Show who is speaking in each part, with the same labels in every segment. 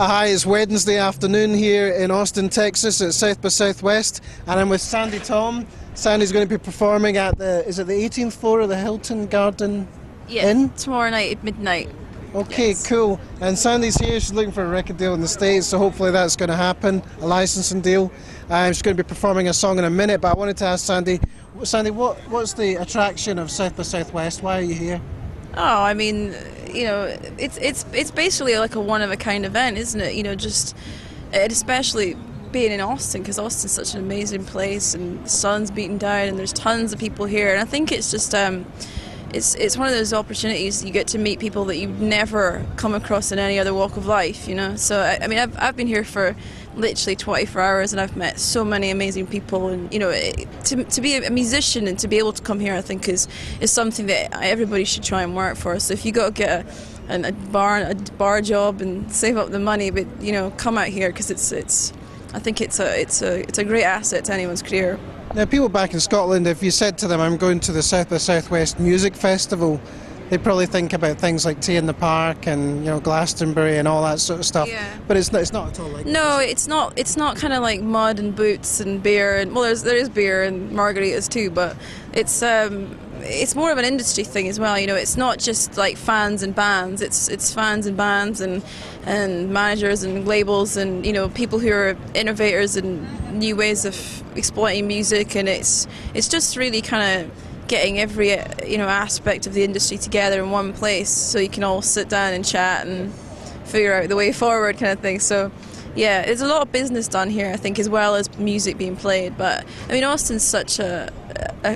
Speaker 1: Hi, it's Wednesday afternoon here in Austin, Texas at South by Southwest, and I'm with Sandi Thom. Sandi's going to be performing at is it the 18th floor of the Hilton Garden Inn?
Speaker 2: Tomorrow night at midnight.
Speaker 1: Okay,
Speaker 2: yes.
Speaker 1: Cool. And Sandi's here, she's looking for a record deal in the States, so hopefully that's going to happen, a licensing deal. She's going to be performing a song in a minute, but I wanted to ask Sandi, what's the attraction of South by Southwest? Why are you here?
Speaker 2: Oh, I mean, you know, it's basically like a one-of-a-kind event, isn't it? You know, just, and especially being in Austin, because Austin's such an amazing place, and the sun's beating down, and there's tons of people here, and I think it's just, it's one of those opportunities you get to meet people that you've never come across in any other walk of life, you know. So I mean, I've been here for literally 24 hours, and I've met so many amazing people, and you know, to be a musician and to be able to come here, I think is something that everybody should try and work for. So if you got to get a bar job and save up the money, but you know, come out here, because I think it's a great asset to anyone's career.
Speaker 1: Now, people back in Scotland, if you said to them, I'm going to the South by Southwest Music Festival, they probably think about things like Tea in the Park and, you know, Glastonbury and all that sort of stuff.
Speaker 2: Yeah.
Speaker 1: But it's not at all like that.
Speaker 2: No, it's not kind of like mud and boots and beer, and well, there is beer and margaritas too, but it's more of an industry thing as well. You know, it's not just like fans and bands. It's fans and bands and managers and labels and, you know, people who are innovators and new ways of exploiting music, and it's just really kind of getting every, you know, aspect of the industry together in one place, so you can all sit down and chat and figure out the way forward, kind of thing. So yeah, there's a lot of business done here, I think, as well as music being played. But I mean, Austin's such an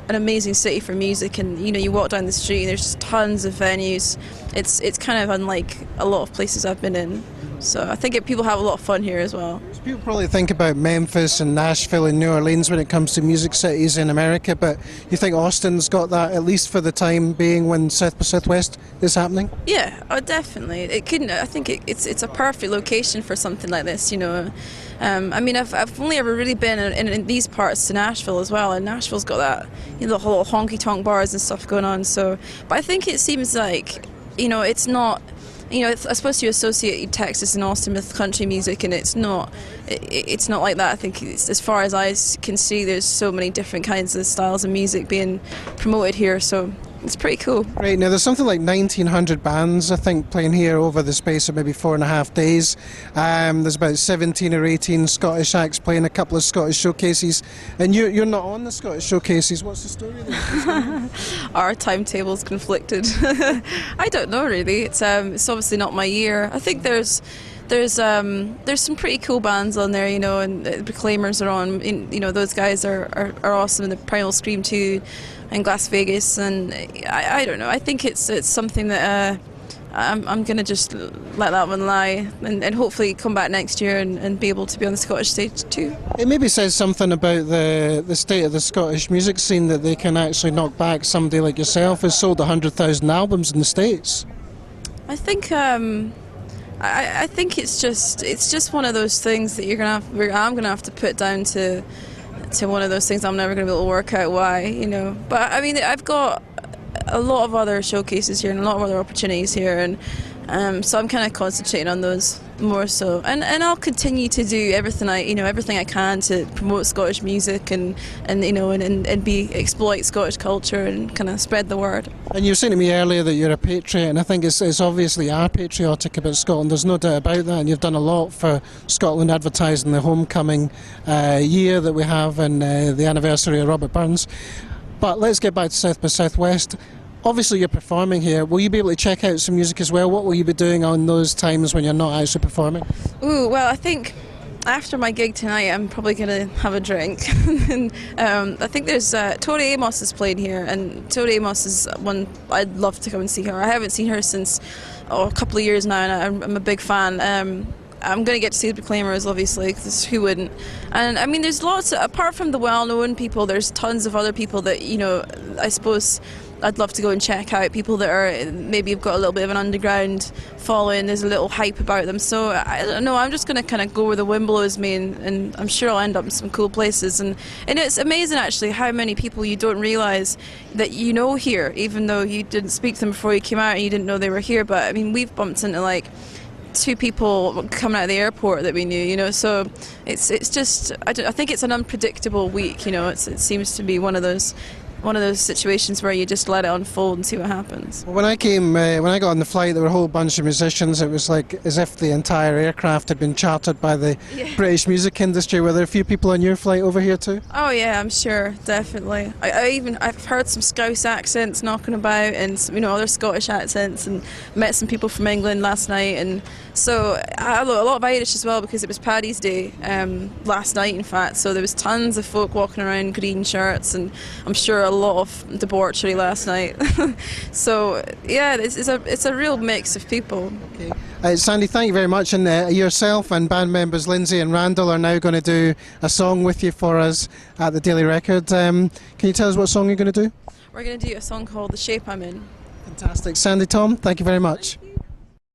Speaker 2: amazing city for music, and you know, you walk down the street and there's just tons of venues. It's kind of unlike a lot of places I've been in. So I think people have a lot of fun here as well.
Speaker 1: People probably think about Memphis and Nashville and New Orleans when it comes to music cities in America, but you think Austin's got that, at least for the time being, when South by Southwest is happening?
Speaker 2: Yeah, oh, definitely. It couldn't. I think it's a perfect location for something like this. You know, I mean, I've only ever really been in these parts to Nashville as well, and Nashville's got that, you know, the whole honky tonk bars and stuff going on. So, but I think it seems like, you know, it's not. You know, I suppose you associate Texas and Austin with country music, and it's not like that. I think as far as I can see, there's so many different kinds of styles of music being promoted here, so it's pretty cool.
Speaker 1: Right, now there's something like 1,900 bands, I think, playing here over the space of maybe 4.5 days. There's about 17 or 18 Scottish acts playing a couple of Scottish showcases, and you're not on the Scottish showcases. What's the story there?
Speaker 2: Our timetable's conflicted. I don't know, really. It's obviously not my year. I think there's some pretty cool bands on there, you know, and the Proclaimers are on. You know, those guys are awesome, and the Primal Scream too, and Las Vegas, and I don't know. I think it's something that I'm going to just let that one lie, and hopefully come back next year and be able to be on the Scottish stage too.
Speaker 1: It maybe says something about the state of the Scottish music scene that they can actually knock back somebody like yourself who's sold 100,000 albums in the States.
Speaker 2: I think I think it's just one of those things that I'm gonna have to put down to one of those things I'm never gonna be able to work out why, you know. But I mean, I've got a lot of other showcases here and a lot of other opportunities here, and so I'm kind of concentrating on those more so, and I'll continue to do everything I can to promote Scottish music and you know, and exploit Scottish culture and kind of spread the word.
Speaker 1: And you were saying to me earlier that you're a patriot, and I think it's obviously are patriotic about Scotland. There's no doubt about that, and you've done a lot for Scotland advertising the homecoming year that we have and the anniversary of Robert Burns. But let's get back to South by Southwest. Obviously you're performing here. Will you be able to check out some music as well? What will you be doing on those times when you're not actually performing?
Speaker 2: Ooh, well, I think after my gig tonight I'm probably going to have a drink. And I think there's Tori Amos is playing here, and Tori Amos is one I'd love to come and see her. I haven't seen her since a couple of years now, and I'm a big fan. I'm going to get to see the Proclaimers, obviously, because who wouldn't? And I mean, there's lots, apart from the well-known people, there's tons of other people that, you know, I suppose I'd love to go and check out, people that are maybe have got a little bit of an underground following, there's a little hype about them. So I don't know, I'm just going to kind of go where the wind blows me, and I'm sure I'll end up in some cool places. And it's amazing actually how many people you don't realise that you know here, even though you didn't speak to them before you came out and you didn't know they were here. But I mean, we've bumped into like 2 people coming out of the airport that we knew, you know. So it's just I think it's an unpredictable week, you know. It seems to be one of those situations where you just let it unfold and see what happens.
Speaker 1: Well, when I got on the flight, there were a whole bunch of musicians. It was like as if the entire aircraft had been chartered by the British music industry. Were there a few people on your flight over here too?
Speaker 2: Oh yeah, I'm sure, definitely. I've heard some Scots accents knocking about, and some, you know, other Scottish accents, and met some people from England last night, and so a lot of Irish as well, because it was Paddy's Day last night, in fact. So there was tons of folk walking around green shirts, and I'm sure a lot of debauchery last night. So yeah, it's a real mix of people.
Speaker 1: Okay. Sandi, thank you very much, and yourself and band members Lindsay and Randall are now going to do a song with you for us at the Daily Record. Can you tell us what song you're going to do?
Speaker 2: We're going to do a song called The Shape I'm In.
Speaker 1: Fantastic. Sandi Thom, thank you very much.